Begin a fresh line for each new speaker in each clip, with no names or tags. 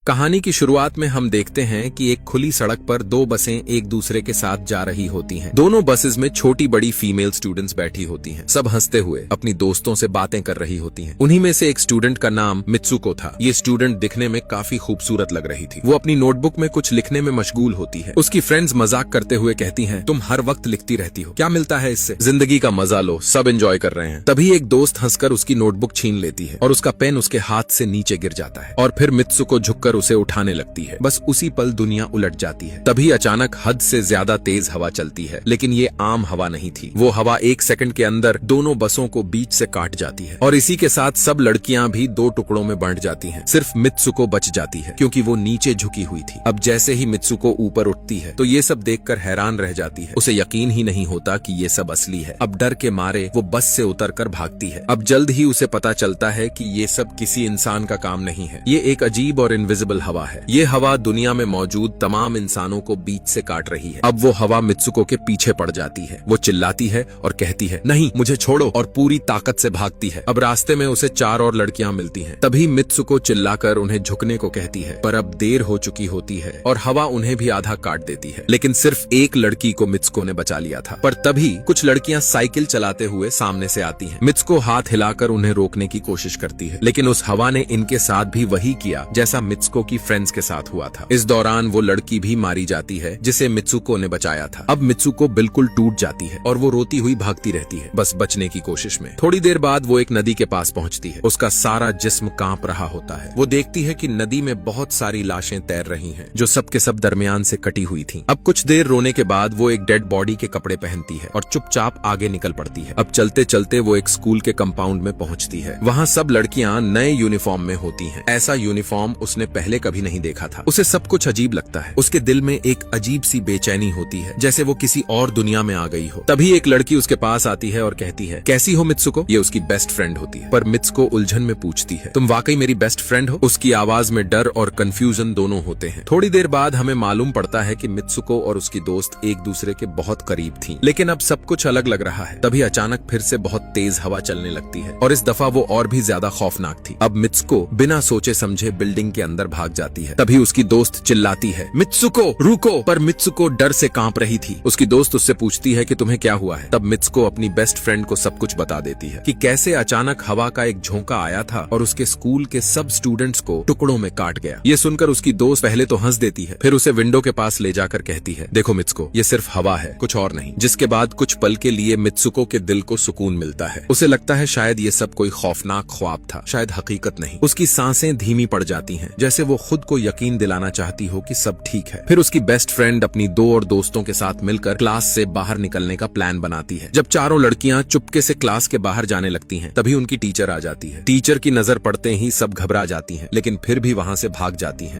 कहानी की शुरुआत में हम देखते हैं कि एक खुली सड़क पर दो बसें एक दूसरे के साथ जा रही होती हैं। दोनों बसेस में छोटी बड़ी फीमेल स्टूडेंट्स बैठी होती हैं। सब हंसते हुए अपनी दोस्तों से बातें कर रही होती हैं। उन्हीं में से एक स्टूडेंट का नाम मित्सुको था। ये स्टूडेंट दिखने में काफी खूबसूरत लग रही थी। वो अपनी नोटबुक में कुछ लिखने में मशगूल होती है। उसकी फ्रेंड्स मजाक करते हुए कहती हैं, तुम हर वक्त लिखती रहती हो, क्या मिलता है इससे? जिंदगी का मजा लो, सब एंजॉय कर रहे हैं। तभी एक दोस्त हंसकर उसकी नोटबुक छीन लेती है और उसका पेन उसके हाथ से नीचे गिर जाता है और फिर मित्सुको झुककर उसे उठाने लगती है। बस उसी पल दुनिया उलट जाती है। तभी अचानक हद से ज्यादा तेज हवा चलती है, लेकिन ये आम हवा नहीं थी। वो हवा एक सेकंड के अंदर दोनों बसों को बीच से काट जाती है और इसी के साथ सब लड़कियां भी दो टुकड़ों में बंट जाती हैं। सिर्फ मित्सुको बच जाती है क्योंकि वो नीचे झुकी हुई थी। अब जैसे ही मित्सुको ऊपर उठती है तो ये सब देखकर हैरान रह जाती है। उसे यकीन ही नहीं होता कि ये सब असली है। अब डर के मारे वो बस से उतरकर भागती है। अब जल्द ही उसे पता चलता है कि ये सब किसी इंसान का काम नहीं है। ये एक अजीब और इनविजिबल हवा है। ये हवा दुनिया में मौजूद तमाम इंसानों को बीच से काट रही है। अब वो हवा मित्सुको के पीछे पड़ जाती है। वो चिल्लाती है और कहती है, नहीं मुझे छोड़ो, और पूरी ताकत से भागती है। अब रास्ते में उसे 4 और लड़कियां मिलती हैं। तभी मित्सुको चिल्लाकर उन्हें झुकने को कहती है, पर अब देर हो चुकी होती है और हवा उन्हें भी आधा काट देती है। लेकिन सिर्फ एक लड़की को मित्सुको ने बचा लिया था। पर तभी कुछ लड़कियां साइकिल चलाते हुए सामने से आती हैं। मित्सुको हाथ हिलाकर उन्हें रोकने की कोशिश करती है, लेकिन उस हवा ने इनके साथ भी वही किया जैसा मित्सुको की फ्रेंड्स के साथ हुआ था। इस दौरान वो लड़की भी मारी जाती है जिसे मित्सुको ने बचाया था। अब मित्सुको बिल्कुल टूट जाती है और वो रोती हुई भागती रहती है, बस बचने की कोशिश में। थोड़ी देर बाद वो एक नदी के पास पहुंचती है। उसका सारा जिस्म कांप रहा होता है। वो देखती है कि नदी में बहुत सारी लाशें तैर रही हैं, जो सब के सब दरमियान से कटी हुई थीं। अब कुछ देर रोने के बाद वो एक डेड बॉडी के कपड़े पहनती है और चुपचाप आगे निकल पड़ती है। अब चलते चलते वो एक स्कूल के कंपाउंड में पहुंचती है। वहाँ सब लड़कियां नए यूनिफॉर्म में होती हैं। ऐसा यूनिफॉर्म उसने पहले कभी नहीं देखा था। उसे सब कुछ अजीब लगता है। उसके दिल में एक अजीब सी बेचैनी होती है, जैसे वो किसी और दुनिया में आ गई हो। तभी एक लड़की उसके पास आती है और कहती है, कैसी हो मित्सुको? ये उसकी बेस्ट फ्रेंड होती है। पर मित्सुको उलझन में पूछती है, तुम वाकई मेरी बेस्ट फ्रेंड हो? उसकी आवाज में डर और कंफ्यूजन दोनों होते हैं। थोड़ी देर बाद हमें मालूम पड़ता है कि मित्सुको और उसकी दोस्त एक दूसरे के बहुत करीब थीं, लेकिन अब सब कुछ अलग लग रहा है। तभी अचानक फिर से बहुत तेज हवा चलने लगती है और इस दफा वो और भी ज्यादा खौफनाक थी। अब मित्सुको बिना सोचे समझे बिल्डिंग के अंदर भाग जाती है। तभी उसकी दोस्त चिल्लाती है, मित्सुको रुको! पर मित्सुको डर से कांप रही थी। उसकी दोस्त उससे पूछती है कि तुम्हें क्या हुआ है? तब मित्सुको अपनी बेस्ट फ्रेंड को सब कुछ बता देती है कि कैसे अचानक हवा का एक झोंका आया था और उसके स्कूल के सब स्टूडेंट्स को टुकड़ों में काट गया। ये सुनकर उसकी दोस्त पहले तो हंस देती है, फिर उसे विंडो के पास ले जाकर कहती है, देखो मित्सुको, ये सिर्फ हवा है, कुछ और नहीं। जिसके बाद कुछ पल के लिए मित्सुको के दिल को सुकून मिलता है। उसे लगता है शायद ये सब कोई खौफनाक ख्वाब था, शायद हकीकत नहीं। उसकी सांसें धीमी पड़ जाती हैं, जैसे वो खुद को यकीन दिलाना चाहती हो कि सब ठीक है। फिर उसकी बेस्ट फ्रेंड अपनी 2 और दोस्तों के साथ मिलकर क्लास से बाहर निकलने का प्लान बनाती है। जब चारों लड़कियां चुपके से क्लास के बाहर जाने लगती हैं, तभी उनकी टीचर आ जाती है। टीचर की नजर पड़ते ही सब घबरा जाती हैं, लेकिन फिर भी वहां से भाग जाती हैं।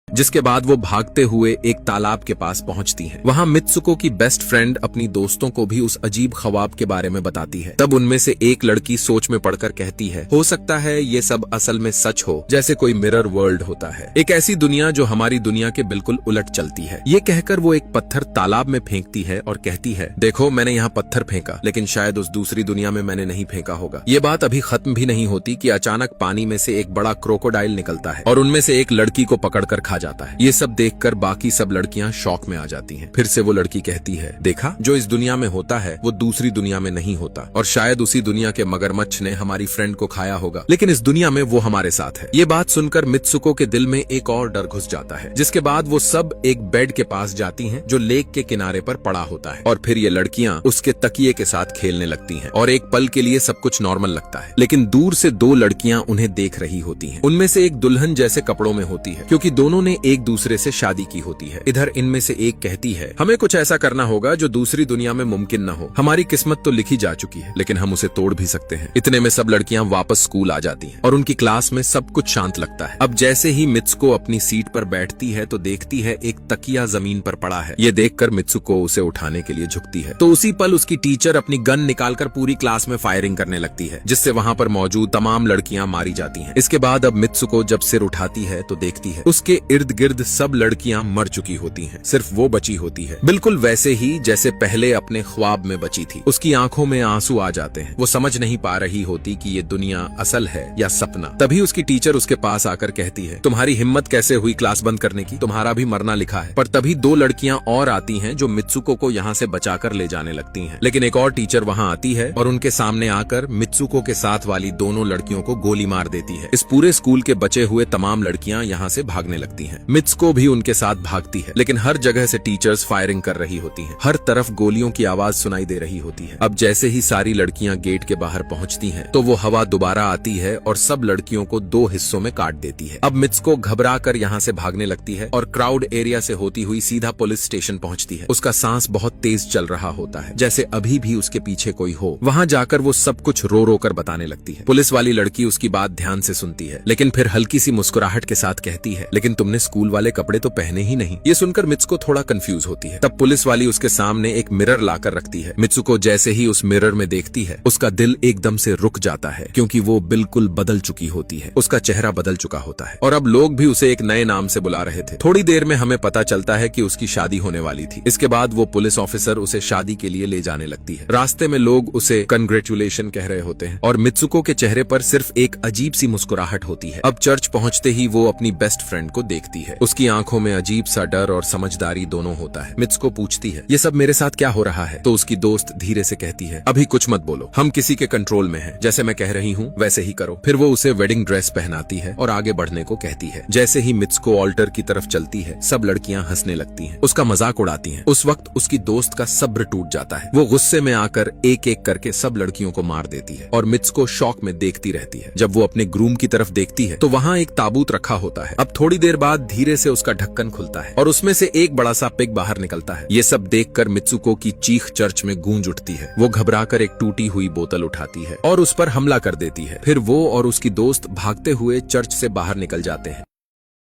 जिसके बाद वो भागते हुए एक तालाब के पास पहुंचती हैं। वहां मित्सुको की बेस्ट फ्रेंड अपनी दोस्तों को भी उस अजीब ख्वाब के बारे में बताती है। तब उनमें से एक लड़की सोच में पड़कर कहती है, हो सकता है ये सब असल में सच हो, जैसे कोई मिरर वर्ल्ड होता है, एक ऐसी दुनिया जो हमारी दुनिया के बिल्कुल उलट चलती है। ये कहकर वो एक पत्थर तालाब में फेंकती है और कहती है, देखो मैंने यहाँ पत्थर फेंका, लेकिन शायद उस दूसरी दुनिया में मैंने नहीं फेंका होगा। ये बात अभी खत्म भी नहीं होती कि अचानक पानी में से एक बड़ा क्रोकोडाइल निकलता है और उनमें से एक लड़की को पकड़कर खा जाता है। ये सब देखकर बाकी सब लड़कियां शॉक में आ जाती हैं। फिर से वो लड़की कहती है, देखा, जो इस दुनिया में होता है वो दूसरी दुनिया में नहीं होता, और शायद उसी दुनिया के मगरमच्छ ने हमारी फ्रेंड को खाया होगा, लेकिन इस दुनिया में वो हमारे साथ है। ये बात सुनकर मित्सुको के दिल में एक और डर घुस जाता है। जिसके बाद वो सब एक बेड के पास जाती हैं जो लेक के किनारे पर पड़ा होता है, और फिर ये लड़कियां उसके तकिए के साथ खेलने लगती हैं और एक पल के लिए सब कुछ नॉर्मल लगता है। लेकिन दूर से 2 लड़कियां उन्हें देख रही होती हैं। उनमें से एक दुल्हन जैसे कपड़ों में होती है, क्योंकि दोनों ने एक दूसरे से शादी की होती है। इधर इनमें से एक कहती है, हमें कुछ ऐसा करना होगा जो दूसरी दुनिया में मुमकिन न हो। हमारी किस्मत तो लिखी जा चुकी है, लेकिन हम उसे तोड़ भी सकते हैं। इतने में सब लड़कियां वापस स्कूल आ जाती हैं और उनकी क्लास में सब कुछ शांत लगता है। अब जैसे ही मित्सुको अपनी सीट पर बैठती है तो देखती है एक तकिया जमीन पर पड़ा है। ये देखकर मित्सुको उसे उठाने के लिए झुकती है, तो उसी पल उसकी टीचर अपनी गन निकालकर पूरी क्लास में फायरिंग करने लगती है, जिससे वहाँ पर मौजूद तमाम लड़कियां मारी जाती हैं। इसके बाद अब मित्सुको जब सिर उठाती है तो देखती है उसके इर्द गिर्द सब लड़कियां मर चुकी होती हैं, सिर्फ वो बची होती है, बिल्कुल वैसे ही जैसे पहले अपने ख्वाब में बची थी। उसकी आंखों में आंसू आ जाते हैं। वो समझ नहीं पा रही होती कि ये दुनिया असल है या सपना। तभी उसकी टीचर उसके पास आकर कहती है, तुम्हारी हिम्मत कैसे हुई क्लास बंद करने की, तुम्हारा भी मरना लिखा है। पर तभी दो लड़कियां और आती हैं जो मित्सुको को यहाँ से बचाकर ले जाने लगती हैं। लेकिन एक और टीचर वहाँ आती है और उनके सामने आकर मित्सुको के साथ वाली दोनों लड़कियों को गोली मार देती है। इस पूरे स्कूल के बचे हुए तमाम लड़कियां यहाँ से भागने लगती हैं। मित्सुको भी उनके साथ भागती है, लेकिन हर जगह से टीचर्स फायरिंग कर रही होती हैं। हर तरफ गोलियों की आवाज सुनाई दे रही होती है। अब जैसे ही सारी लड़कियां गेट के बाहर पहुंचती हैं, तो वो हवा दोबारा आती है और सब लड़कियों को दो हिस्सों में काट देती है। अब मित्सुको घबरा कर यहाँ से भागने लगती है और क्राउड एरिया से होती हुई सीधा पुलिस स्टेशन पहुंचती है। उसका सांस बहुत तेज चल रहा होता है, जैसे अभी भी उसके पीछे कोई हो। वहां जाकर वो सब कुछ रो रो कर बताने लगती है। पुलिस वाली लड़की उसकी बात ध्यान से सुनती है, लेकिन फिर हल्की सी मुस्कुराहट के साथ कहती है, लेकिन तुमने स्कूल वाले कपड़े तो पहने ही नहीं। ये सुनकर मित्सुको थोड़ा कंफ्यूज होती है। तब पुलिस वाली उसके सामने एक मिरर लाकर रखती है। मित्सुको जैसे ही उस मिरर में देखती है, उसका दिल एकदम से रुक जाता है, क्योंकि वो बिल्कुल बदल चुकी होती है। उसका चेहरा बदल चुका होता है और अब लोग भी उसे एक नए नाम से बुला रहे थे। थोड़ी देर में हमें पता चलता है कि उसकी शादी होने वाली थी। इसके बाद वो पुलिस ऑफिसर उसे शादी के लिए ले जाने लगती है। रास्ते में लोग उसे कंग्रेचुलेशन कह रहे होते हैं और मित्सुको के चेहरे पर सिर्फ एक अजीब सी मुस्कुराहट होती है। अब चर्च पहुंचते ही वो अपनी बेस्ट फ्रेंड को देखती है। उसकी आंखों में अजीब सा डर और समझदारी दोनों होता है। मित्सुको पूछती है, ये सब मेरे साथ क्या हो रहा है? तो उसकी दोस्त धीरे से कहती है, अभी कुछ मत बोलो, हम किसी के कंट्रोल में हैं। जैसे मैं कह रही हूँ वैसे ही करो। फिर वो उसे वेडिंग ड्रेस पहनाती है और आगे बढ़ने को कहती है। जैसे ही मित्सुको ऑल्टर की तरफ चलती है, सब लड़कियां हंसने लगती हैं, उसका मजाक उड़ाती हैं। उस वक्त उसकी दोस्त का सब्र टूट जाता है। वो गुस्से में आकर एक एक करके सब लड़कियों को मार देती है और मित्सुको शॉक में देखती रहती है। जब वो अपने ग्रूम की तरफ देखती है तो वहाँ एक ताबूत रखा होता है। अब थोड़ी देर बाद धीरे से उसका ढक्कन खुलता है और उसमें से एक बड़ा सा पिग बाहर निकलता है। ये सब देखकर मित्सुको की चीख चर्च में गूंज उठती है। वो घबराकर एक टूटी हुई बोतल उठाती है और उस पर हमला कर देती है। फिर वो और उसकी दोस्त भागते हुए चर्च से बाहर निकल जाते हैं।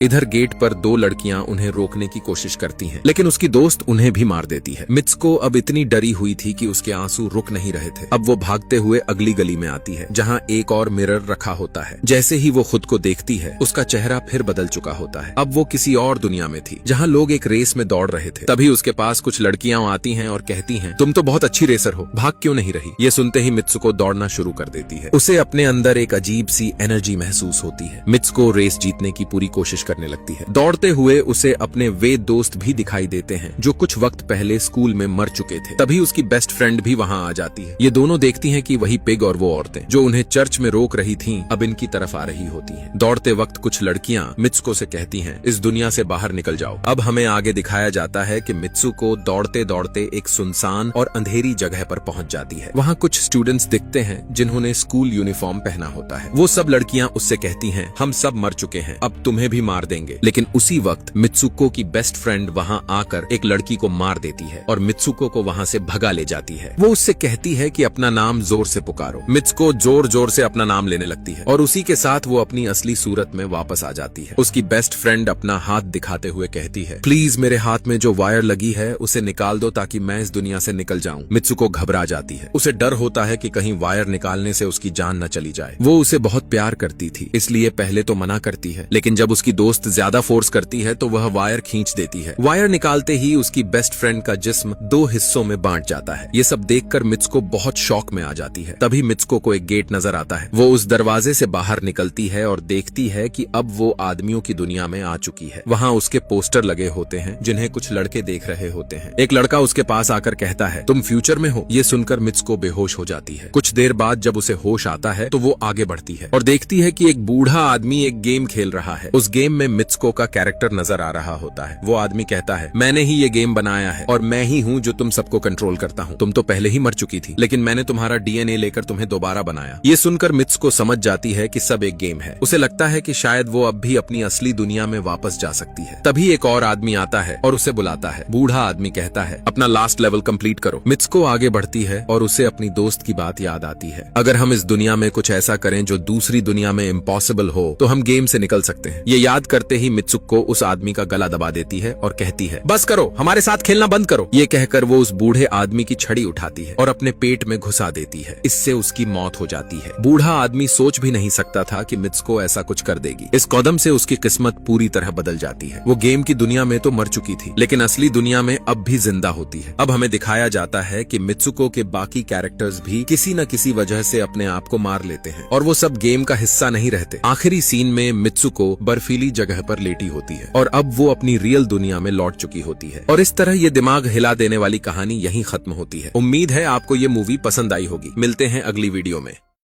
इधर गेट पर दो लड़कियां उन्हें रोकने की कोशिश करती हैं, लेकिन उसकी दोस्त उन्हें भी मार देती है। मित्सुको अब इतनी डरी हुई थी कि उसके आंसू रुक नहीं रहे थे। अब वो भागते हुए अगली गली में आती है, जहां एक और मिरर रखा होता है। जैसे ही वो खुद को देखती है, उसका चेहरा फिर बदल चुका होता है। अब वो किसी और दुनिया में थी, जहां लोग एक रेस में दौड़ रहे थे। तभी उसके पास कुछ लड़कियां आती हैं और कहती हैं, तुम तो बहुत अच्छी रेसर हो, भाग क्यों नहीं रही? ये सुनते ही मित्सुको दौड़ना शुरू कर देती है। उसे अपने अंदर एक अजीब सी एनर्जी महसूस होती है। मित्सुको रेस जीतने की पूरी कोशिश करने लगती है। दौड़ते हुए उसे अपने वे दोस्त भी दिखाई देते हैं जो कुछ वक्त पहले स्कूल में मर चुके थे। तभी उसकी बेस्ट फ्रेंड भी वहां आ जाती है। ये दोनों देखती हैं कि वही पिग और वो औरतें जो उन्हें चर्च में रोक रही थीं, अब इनकी तरफ आ रही होती हैं। दौड़ते वक्त कुछ लड़कियां मित्सुको से कहती हैं, इस दुनिया से बाहर निकल जाओ। अब हमें आगे दिखाया जाता है कि मित्सुको दौड़ते दौड़ते एक सुनसान और अंधेरी जगह पर पहुंच जाती है। वहां कुछ स्टूडेंट्स दिखते हैं जिन्होंने स्कूल यूनिफॉर्म पहना होता है। वो सब लड़कियां उससे कहती हैं, हम सब मर चुके हैं, अब तुम्हें भी मार देंगे। लेकिन उसी वक्त मित्सुको की बेस्ट फ्रेंड वहां आकर एक लड़की को मार देती है और मित्सुको को वहां से भगा ले जाती है। वो उससे कहती है कि अपना नाम जोर से पुकारो। मित्सुको जोर जोर से अपना नाम लेने लगती है और उसी के साथ वो अपनी असली सूरत में वापस आ जाती है। उसकी बेस्ट फ्रेंड अपना हाथ दिखाते हुए कहती है, प्लीज मेरे हाथ में जो वायर लगी है उसे निकाल दो ताकि मैं इस दुनिया से निकल जाऊं। मित्सुको घबरा जाती है। उसे डर होता है कि कहीं वायर निकालने से उसकी जान न चली जाए। वो उसे बहुत प्यार करती थी, इसलिए पहले तो मना करती है, लेकिन जब उसकी दोस्त ज्यादा फोर्स करती है तो वह वायर खींच देती है। वायर निकालते ही उसकी बेस्ट फ्रेंड का जिस्म दो हिस्सों में बांट जाता है। ये सब देखकर मित्सुको बहुत शॉक में आ जाती है। तभी मित्सुको को एक गेट नजर आता है। वो उस दरवाजे से बाहर निकलती है और देखती है कि अब वो आदमियों की दुनिया में आ चुकी है। वहाँ उसके पोस्टर लगे होते हैं जिन्हें कुछ लड़के देख रहे होते हैं। एक लड़का उसके पास आकर कहता है, तुम फ्यूचर में हो? ये सुनकर मित्सुको बेहोश हो जाती है। कुछ देर बाद जब उसे होश आता है तो वो आगे बढ़ती है और देखती है कि एक बूढ़ा आदमी एक गेम खेल रहा है। उस गेम में मित्सुको का कैरेक्टर नजर आ रहा होता है। वो आदमी कहता है, मैंने ही ये गेम बनाया है और मैं ही हूँ जो तुम सबको कंट्रोल करता हूँ। तुम तो पहले ही मर चुकी थी, लेकिन मैंने तुम्हारा डीएनए लेकर तुम्हें दोबारा बनाया। ये सुनकर मित्सुको समझ जाती है कि सब एक गेम है। उसे लगता है कि शायद वो अब भी अपनी असली दुनिया में वापस जा सकती है। तभी एक और आदमी आता है और उसे बुलाता है। बूढ़ा आदमी कहता है, अपना लास्ट लेवल कंप्लीट करो। मित्सुको आगे बढ़ती है और उसे अपनी दोस्त की बात याद आती है। अगर हम इस दुनिया में कुछ ऐसा करें जो दूसरी दुनिया में इम्पॉसिबल हो तो हम गेम से निकल सकते हैं। ये याद बंद करते ही मित्सुको उस आदमी का गला दबा देती है और कहती है, बस करो, हमारे साथ खेलना बंद करो। ये कहकर वो उस बूढ़े आदमी की छड़ी उठाती है और अपने पेट में घुसा देती है। इससे उसकी मौत हो जाती है। बूढ़ा आदमी सोच भी नहीं सकता था कि मित्सुको ऐसा कुछ कर देगी। इस कदम से उसकी किस्मत पूरी तरह बदल जाती है। वो गेम की दुनिया में तो मर चुकी थी, लेकिन असली दुनिया में अब भी जिंदा होती है। अब हमें दिखाया जाता है कि मित्सुको के बाकी कैरेक्टर्स भी किसी न किसी वजह से अपने आप को मार लेते हैं और वो सब गेम का हिस्सा नहीं रहते। आखिरी सीन में मित्सुको बर्फीली जगह पर लेटी होती है और अब वो अपनी रियल दुनिया में लौट चुकी होती है। और इस तरह ये दिमाग हिला देने वाली कहानी यहीं खत्म होती है। उम्मीद है आपको ये मूवी पसंद आई होगी। मिलते हैं अगली वीडियो में।